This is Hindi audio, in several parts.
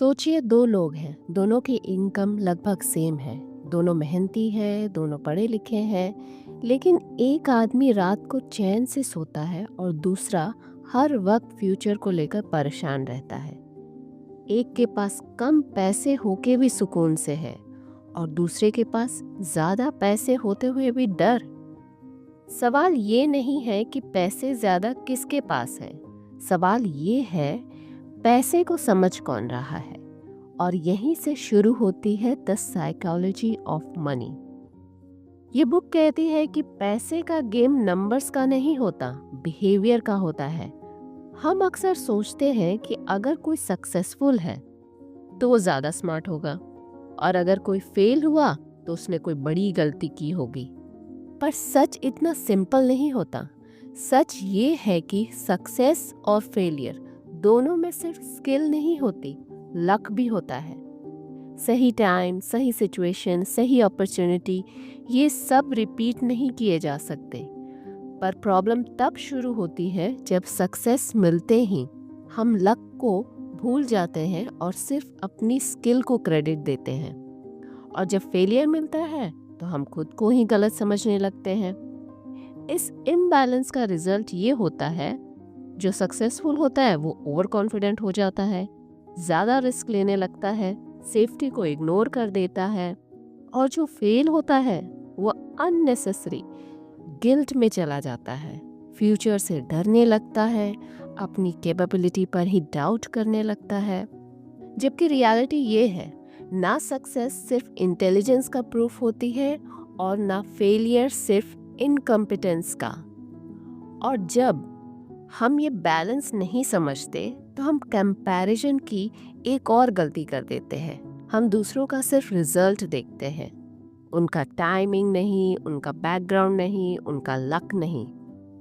सोचिए दो लोग हैं, दोनों की इनकम लगभग सेम है। दोनों मेहनती हैं, दोनों पढ़े लिखे हैं, लेकिन एक आदमी रात को चैन से सोता है और दूसरा हर वक्त फ्यूचर को लेकर परेशान रहता है। एक के पास कम पैसे होके भी सुकून से है और दूसरे के पास ज्यादा पैसे होते हुए भी डर। सवाल ये नहीं है कि पैसे ज्यादा किसके पास है, सवाल ये है पैसे को समझ कौन रहा है। और यहीं से शुरू होती है द साइकोलॉजी ऑफ मनी। ये बुक कहती है कि पैसे का गेम नंबर्स का नहीं होता, बिहेवियर का होता है। हम अक्सर सोचते हैं कि अगर कोई सक्सेसफुल है तो वो ज्यादा स्मार्ट होगा और अगर कोई फेल हुआ तो उसने कोई बड़ी गलती की होगी। पर सच इतना सिंपल नहीं होता। सच ये है कि सक्सेस और फेलियर दोनों में सिर्फ स्किल नहीं होती, लक भी होता है। सही टाइम, सही सिचुएशन, सही अपॉर्चुनिटी, ये सब रिपीट नहीं किए जा सकते। पर प्रॉब्लम तब शुरू होती है जब सक्सेस मिलते ही हम लक को भूल जाते हैं और सिर्फ अपनी स्किल को क्रेडिट देते हैं। और जब फेलियर मिलता है तो हम खुद को ही गलत समझने लगते हैं। इस इम्बैलेंस का रिजल्ट ये होता है, जो सक्सेसफुल होता है वो ओवर कॉन्फिडेंट हो जाता है, ज़्यादा रिस्क लेने लगता है, सेफ्टी को इग्नोर कर देता है, और जो फेल होता है वो अननेसेसरी गिल्ट में चला जाता है, फ्यूचर से डरने लगता है, अपनी कैपेबिलिटी पर ही डाउट करने लगता है। जबकि रियलिटी ये है, ना सक्सेस सिर्फ इंटेलिजेंस का प्रूफ होती है और ना फेलियर सिर्फ इनकम्पिटेंस का। और जब हम ये बैलेंस नहीं समझते तो हम कंपैरिजन की एक और गलती कर देते हैं। हम दूसरों का सिर्फ रिजल्ट देखते हैं, उनका टाइमिंग नहीं, उनका बैकग्राउंड नहीं, उनका लक नहीं,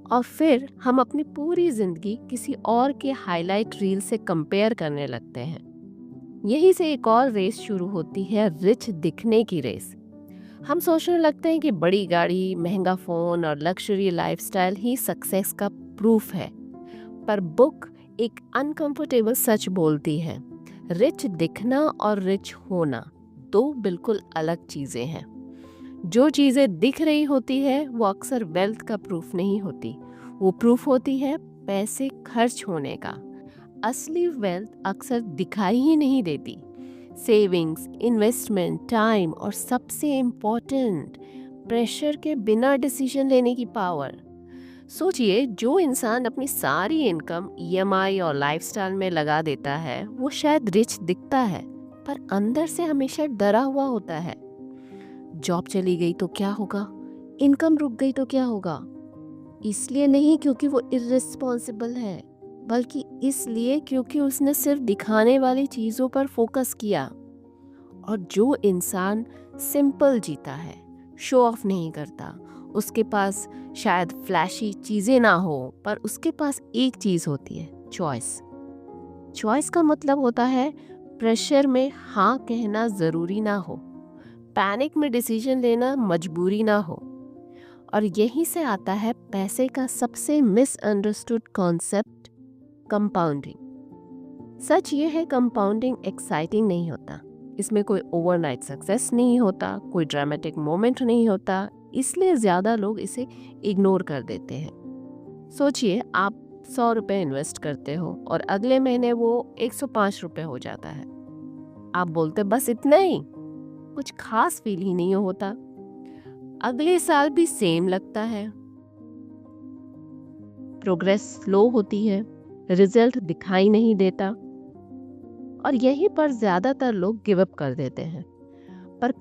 और फिर हम अपनी पूरी जिंदगी किसी और के हाईलाइट रील से कंपेयर करने लगते हैं। यही से एक और रेस शुरू होती है, रिच दिखने की रेस। हम सोचने लगते हैं कि बड़ी गाड़ी, महंगा फोन और लग्जरी लाइफस्टाइल ही सक्सेस का प्रूफ है। पर बुक एक अनकंफर्टेबल सच बोलती है, रिच दिखना और रिच होना दो बिल्कुल अलग चीजें हैं। जो चीजें दिख रही होती है वो अक्सर वेल्थ का प्रूफ नहीं होती, वो प्रूफ होती है पैसे खर्च होने का। असली वेल्थ अक्सर दिखाई ही नहीं देती। सेविंग्स, इन्वेस्टमेंट, टाइम और सबसे इम्पोर्टेंट प्रेशर के बिना डिसीजन लेने की पावर। सोचिए, जो इंसान अपनी सारी इनकम ईएमआई और लाइफस्टाइल में लगा देता है वो शायद रिच दिखता है, पर अंदर से हमेशा डरा हुआ होता है। जॉब चली गई तो क्या होगा, इनकम रुक गई तो क्या होगा। इसलिए नहीं क्योंकि वो इर्रिस्पॉन्सिबल है, बल्कि इसलिए क्योंकि उसने सिर्फ दिखाने वाली चीज़ों पर फोकस किया। और जो इंसान सिंपल जीता है, शो ऑफ नहीं करता, उसके पास शायद फ्लैशी चीज़ें ना हो, पर उसके पास एक चीज़ होती है, चॉइस। चॉइस का मतलब होता है प्रेशर में हाँ कहना ज़रूरी ना हो, पैनिक में डिसीजन लेना मजबूरी ना हो। और यहीं से आता है पैसे का सबसे मिसअंडरस्टूड कॉन्सेप्ट, कंपाउंडिंग। सच ये है, कंपाउंडिंग एक्साइटिंग नहीं होता, इसमें कोई ओवरनाइट सक्सेस नहीं होता, कोई ड्रामेटिक मोमेंट नहीं होता, इसलिए ज़्यादा लोग इसे इग्नोर कर देते हैं। सोचिए, आप 100 रुपये इन्वेस्ट करते हो और अगले महीने वो 105 रुपये हो जाता है। आप बोलते बस इतना ही, कुछ खास फील ही नहीं होता। अगले साल भी सेम लगता है, प्रोग्रेस स्लो होती है, रिजल्ट दिखाई नहीं देता, और यहीं पर ज्यादातर लोग गिव अप कर देते हैं। पर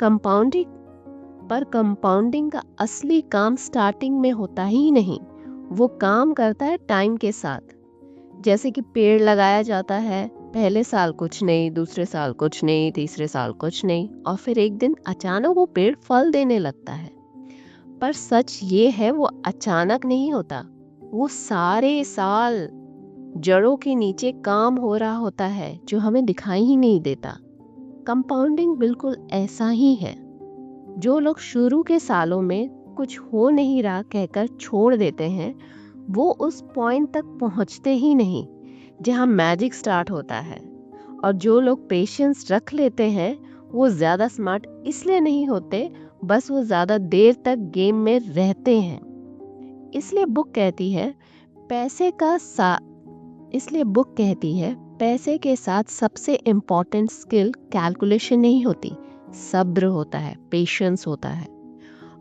कंपाउंडिंग का असली काम स्टार्टिंग में होता ही नहीं, वो काम करता है टाइम के साथ। जैसे कि पेड़ लगाया जाता है, पहले साल कुछ नहीं, दूसरे साल कुछ नहीं, तीसरे साल कुछ नहीं, और फिर एक दिन अचानक वो पेड़ फल देने लगता है। पर सच ये है, वो अचानक नहीं होता, वो सारे साल जड़ों के नीचे काम हो रहा होता है, जो हमें दिखाई ही नहीं देता। कंपाउंडिंग बिल्कुल ऐसा ही है। जो लोग शुरू के सालों में कुछ हो नहीं रहा कहकर छोड़ देते हैं, वो उस पॉइंट तक पहुंचते ही नहीं जहां मैजिक स्टार्ट होता है। और जो लोग पेशेंस रख लेते हैं वो ज़्यादा स्मार्ट इसलिए नहीं होते, बस वो ज़्यादा देर तक गेम में रहते हैं। इसलिए बुक कहती है पैसे का सा इसलिए बुक कहती है पैसे के साथ सबसे इम्पोर्टेंट स्किल कैलकुलेशन नहीं होती, सब्र होता है, पेशेंस होता है।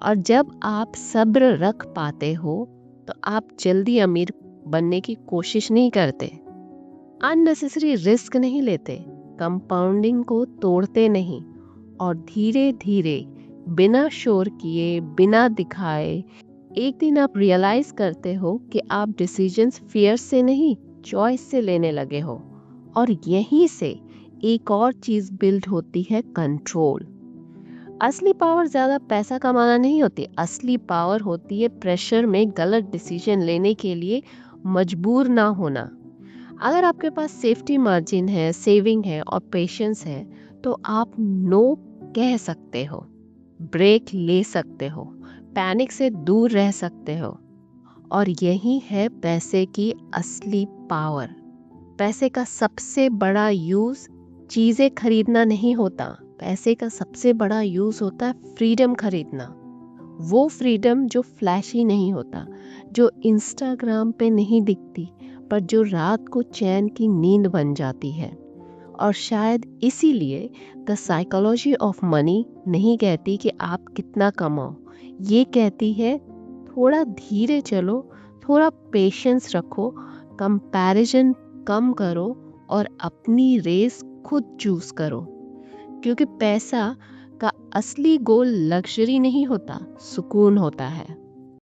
और जब आप सब्र रख पाते हो तो आप जल्दी अमीर बनने की कोशिश नहीं करते, अननेसेसरी रिस्क नहीं लेते, कंपाउंडिंग को तोड़ते नहीं, और धीरे धीरे बिना शोर किए, बिना दिखाए, एक दिन आप रियलाइज करते हो कि आप डिसीजंस फियर से नहीं, चॉइस से लेने लगे हो। और यहीं से एक और चीज बिल्ड होती है, कंट्रोल। असली पावर ज्यादा पैसा कमाना नहीं होती, असली पावर होती है प्रेशर में गलत डिसीजन लेने के लिए मजबूर ना होना। अगर आपके पास सेफ्टी मार्जिन है, सेविंग है और पेशेंस है, तो आप नो कह सकते हो, ब्रेक ले सकते हो, पैनिक से दूर रह सकते हो। और यही है पैसे की असली पावर। पैसे का सबसे बड़ा यूज चीजें खरीदना नहीं होता, पैसे का सबसे बड़ा यूज होता है फ्रीडम खरीदना। वो फ्रीडम जो फ्लैशी नहीं होता, जो इंस्टाग्राम पे नहीं दिखती, पर जो रात को चैन की नींद बन जाती है। और शायद इसीलिए द साइकोलॉजी ऑफ मनी नहीं कहती कि आप कितना कमाओ, ये कहती है थोड़ा धीरे चलो, थोड़ा पेशेंस रखो, कंपैरिजन कम करो और अपनी रेस खुद चूज करो। क्योंकि पैसा का असली गोल लग्जरी नहीं होता, सुकून होता है।